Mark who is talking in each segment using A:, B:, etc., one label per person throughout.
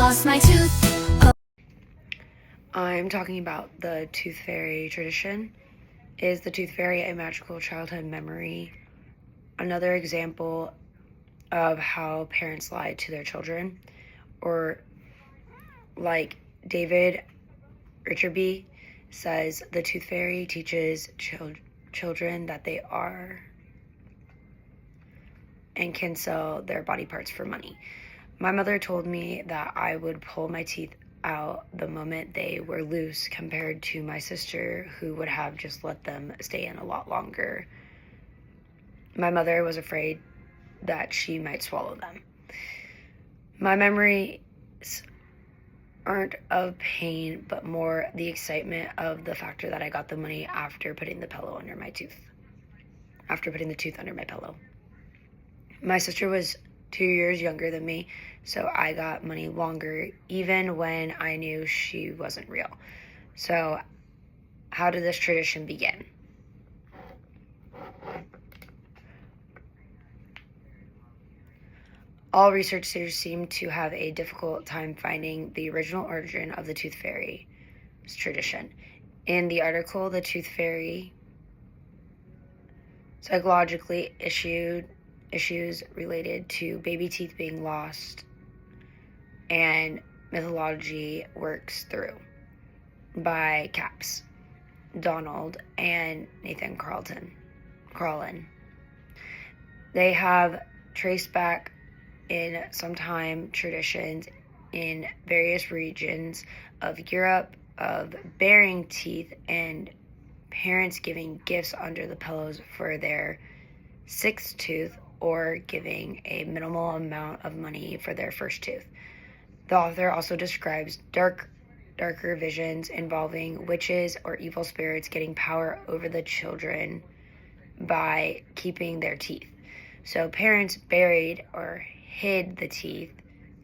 A: lost my tooth.
B: I'm talking about the tooth fairy tradition. Is the tooth fairy a magical childhood memory? Another example of how parents lie to their children, or like David Richarby says, the tooth fairy teaches children that they are and can sell their body parts for money. My mother told me that I would pull my teeth out the moment they were loose, compared to my sister, who would have just let them stay in a lot longer. My mother was afraid that she might swallow them. My memories aren't of pain, but more the excitement of the factor that I got the money after putting the tooth under my pillow. My sister was 2 years younger than me, so I got money longer, even when I knew she wasn't real. So, how did this tradition begin? All researchers seem to have a difficult time finding the original origin of the tooth fairy tradition. In the article, the tooth fairy psychologically issues related to baby teeth being lost and mythology works through by Capps, Donald, and Nathan Carlin. They have traced back in some time traditions in various regions of Europe of burying teeth and parents giving gifts under the pillows for their sixth tooth, or giving a minimal amount of money for their first tooth. The author also describes darker visions involving witches or evil spirits getting power over the children by keeping their teeth. So parents buried or hid the teeth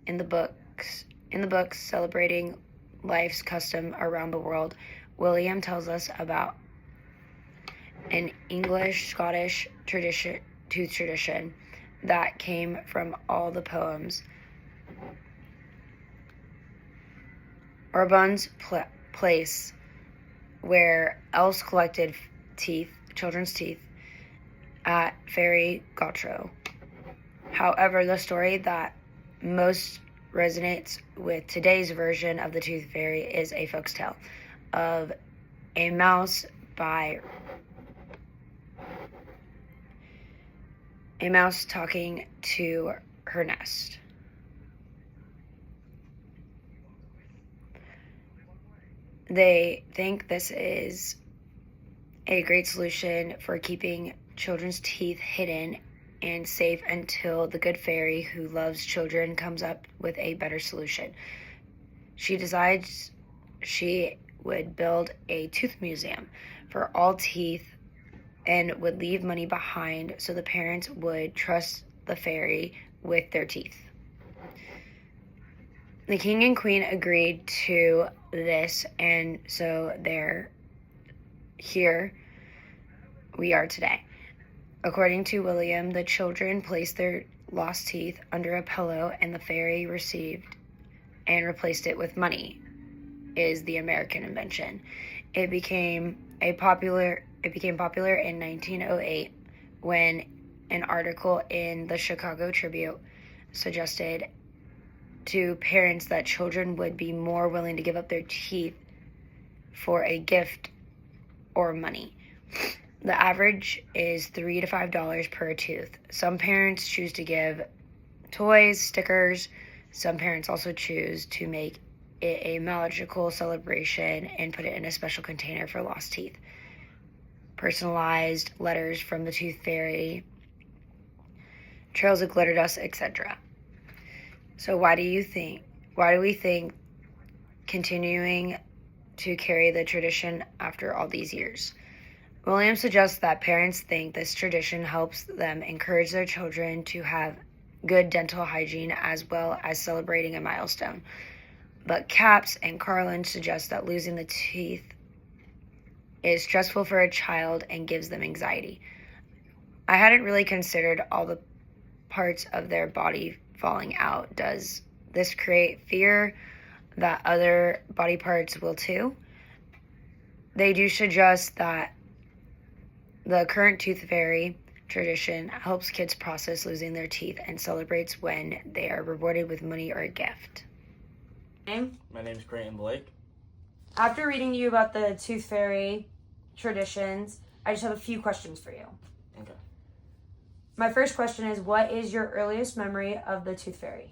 B: in the books celebrating life's custom around the world. William tells us about an English-Scottish tooth tradition that came from all the poems. Orbon's place, where elves collected children's teeth, at Fairy Gautreau. However, the story that most resonates with today's version of the tooth fairy is a folktale of a mouse talking to her nest. They think this is a great solution for keeping children's teeth hidden and safe until the good fairy who loves children comes up with a better solution. She decides she would build a tooth museum for all teeth and would leave money behind so the parents would trust the fairy with their teeth. The king and queen agreed to this, and so here we are today. According to William, the children placed their lost teeth under a pillow, and the fairy received and replaced it with money. Is the American invention. It became popular in 1908 when an article in the Chicago Tribune suggested to parents that children would be more willing to give up their teeth for a gift or money. The average is $3 to $5 per tooth. Some parents choose to give toys, stickers. Some parents also choose to make it a magical celebration and put it in a special container for lost teeth. Personalized letters from the tooth fairy, trails of glitter dust, etc. So why do we think continuing to carry the tradition after all these years? William suggests that parents think this tradition helps them encourage their children to have good dental hygiene as well as celebrating a milestone. But Capps and Carlin suggest that losing the teeth is stressful for a child and gives them anxiety. I hadn't really considered all the parts of their body falling out. Does this create fear that other body parts will too. They do suggest that the current tooth fairy tradition helps kids process losing their teeth and celebrates when they are rewarded with money or a gift.
A: Name?
C: My name's Creighton Blake.
A: After reading to you about the tooth fairy traditions, I just have a few questions for you.
C: Okay.
A: My first question is, what is your earliest memory of the tooth fairy?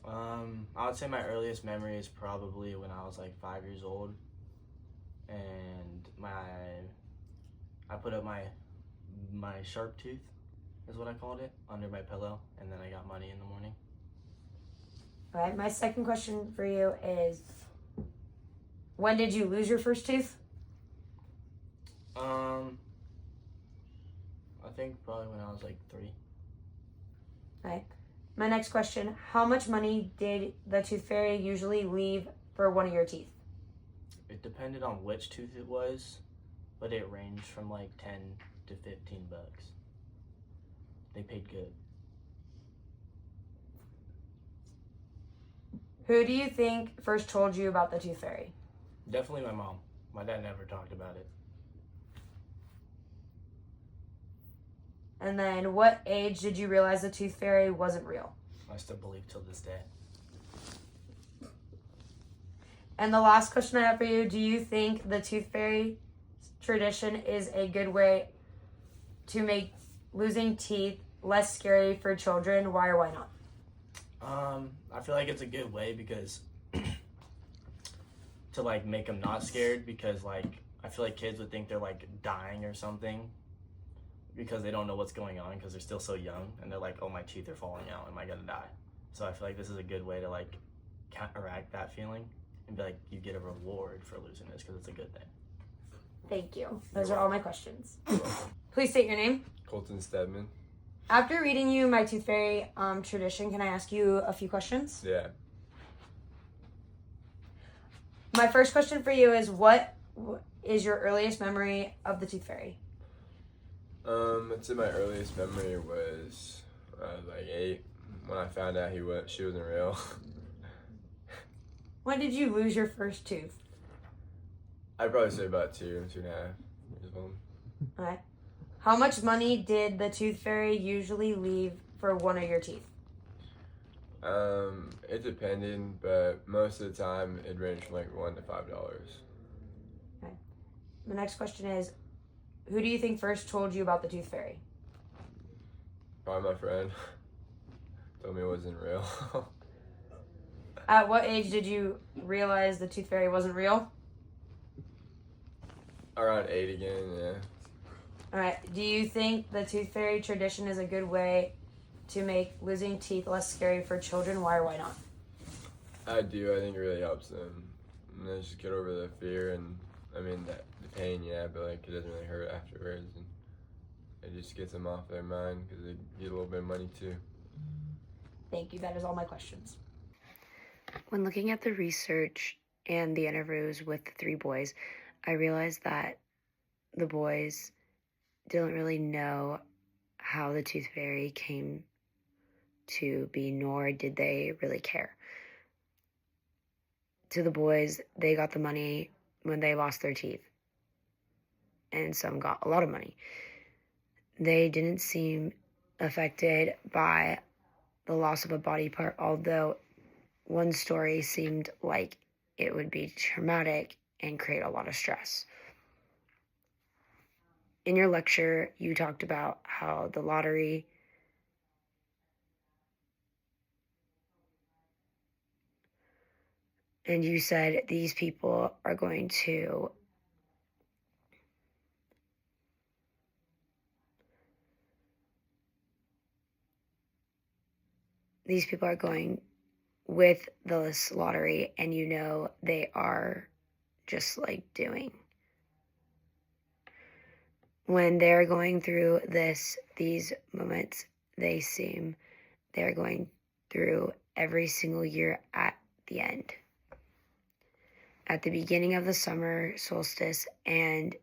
C: I would say my earliest memory is probably when I was like 5 years old, and I put up my sharp tooth, is what I called it, under my pillow, and then I got money in the morning.
A: All right. My second question for you is, when did you lose your first tooth?
C: I think probably when I was like 3.
A: All right. My next question, how much money did the tooth fairy usually leave for one of your teeth?
C: It depended on which tooth it was, but it ranged from like 10 to 15 bucks. They paid good.
A: Who do you think first told you about the tooth fairy?
C: Definitely my mom. My dad never talked about it.
A: And then what age did you realize the tooth fairy wasn't real?
C: I still believe till this day.
A: And the last question I have for you, do you think the tooth fairy tradition is a good way to make losing teeth less scary for children? Why or why not?
C: I feel like it's a good way because to like make them not scared, because like I feel like kids would think they're like dying or something because they don't know what's going on because they're still so young, and they're like, oh, my teeth are falling out, am I gonna die? So I feel like this is a good way to like counteract that feeling and be like, you get a reward for losing this because it's a good thing.
A: Thank you. Those are all my questions. Please state your name.
D: Colton Stedman.
A: After reading you my tooth fairy tradition, can I ask you a few questions?
D: Yeah.
A: My first question for you is, what is your earliest memory of the tooth fairy?
D: I'd say my earliest memory was like 8 when I found out she wasn't real.
A: When did you lose your first tooth?
D: I'd probably say about 2.5 years old.
A: All right. How much money did the tooth fairy usually leave for one of your teeth?
D: It depended, but most of the time it ranged from like $1 to $5.
A: Okay. The next question is, who do you think first told you about the tooth fairy?
D: Probably my friend. Told me it wasn't real.
A: At what age did you realize the tooth fairy wasn't real?
D: Around 8 again, yeah.
A: All right. Do you think the tooth fairy tradition is a good way to make losing teeth less scary for children? Why or why not?
D: I do. I think it really helps them. And they just get over the fear and, the pain, yeah, but like it doesn't really hurt afterwards. And it just gets them off their mind because they get a little bit of money too.
A: Thank you. That is all my questions.
B: When looking at the research and the interviews with the 3 boys, I realized that the boys didn't really know how the tooth fairy came to be, nor did they really care. To the boys, they got the money when they lost their teeth, and some got a lot of money. They didn't seem affected by the loss of a body part, although one story seemed like it would be traumatic and create a lot of stress. In your lecture, you talked about how the lottery and you said these people are going with this lottery, and you know they are just like doing. When they're going through these moments, they're going through every single year at the end. At the beginning of the summer solstice, and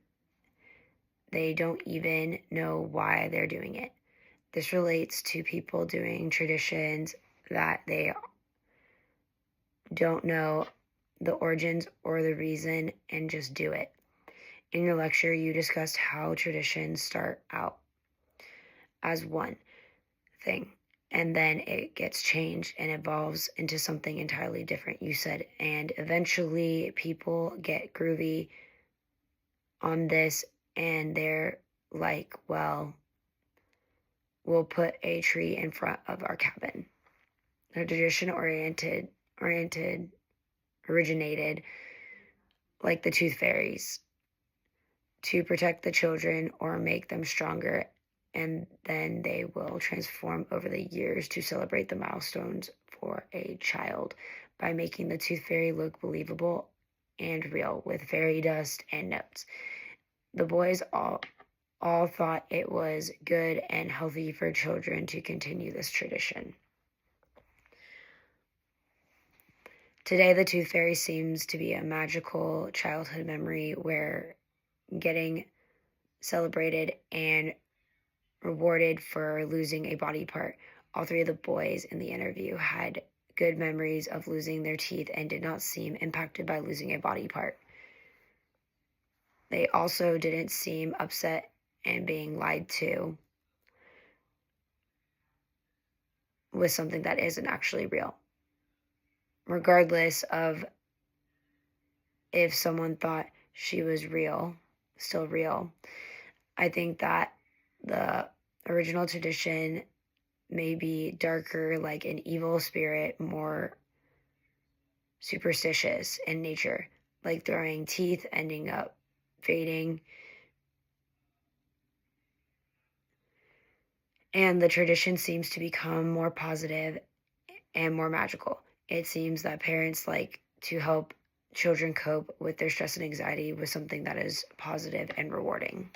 B: they don't even know why they're doing it. This relates to people doing traditions that they don't know the origins or the reason and just do it. In your lecture, you discussed how traditions start out as one thing, and then it gets changed and evolves into something entirely different, you said. And eventually people get groovy on this, and they're like, well, we'll put a tree in front of our cabin. The tradition originated like the tooth fairies to protect the children or make them stronger, and then they will transform over the years to celebrate the milestones for a child by making the tooth fairy look believable and real with fairy dust and notes. The boys all thought it was good and healthy for children to continue this tradition. Today, the tooth fairy seems to be a magical childhood memory where getting celebrated and rewarded for losing a body part. All three of the boys in the interview had good memories of losing their teeth and did not seem impacted by losing a body part. They also didn't seem upset and being lied to with something that isn't actually real. Regardless of if someone thought she was still real, I think that the original tradition may be darker, like an evil spirit, more superstitious in nature, like throwing teeth ending up fading. And the tradition seems to become more positive and more magical. It seems that parents like to help children cope with their stress and anxiety with something that is positive and rewarding.